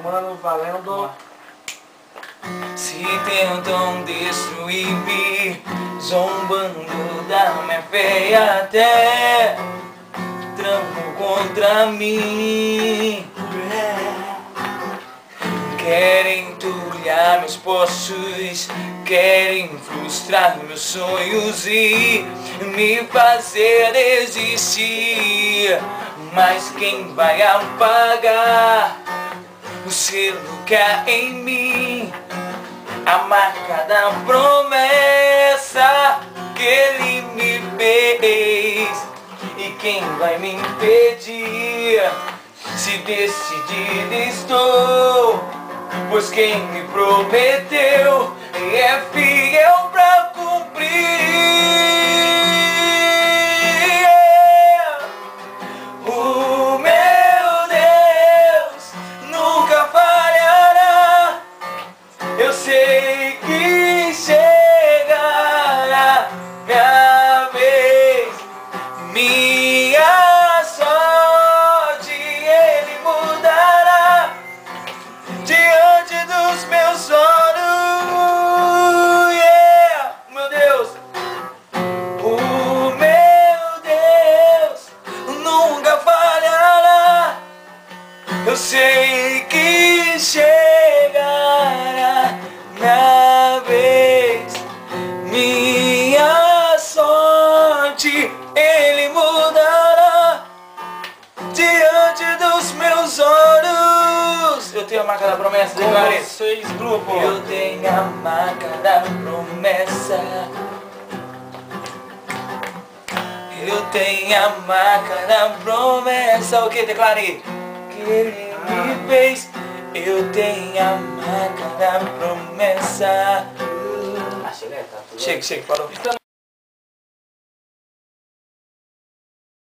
Mano, valendo. Se tentam destruir-me, zombando da minha fé, até tramam contra mim. Querem entulhar meus poços, querem frustrar meus sonhos e me fazer desistir. Mas quem vai apagar o selo que há em mim, a marca da promessa que ele me fez? E quem vai me impedir? Se decidido estou, pois quem me prometeu é fiel pra cumprir. O meu Deus nunca falhará. Eu sei que chegará minha vez, minha sorte ele mudará diante dos meus olhos. Yeah, meu Deus. O meu Deus nunca falhará. Eu sei que chegará minha vez, minha sorte ele mudará diante dos meus olhos. Eu tenho a marca da promessa, declarei. Vocês, grupo. Eu tenho a marca da promessa. Eu tenho a marca da promessa. O que declarei? Que ele me fez. Eu tenho a marca da promessa. Chega, Chega, parou.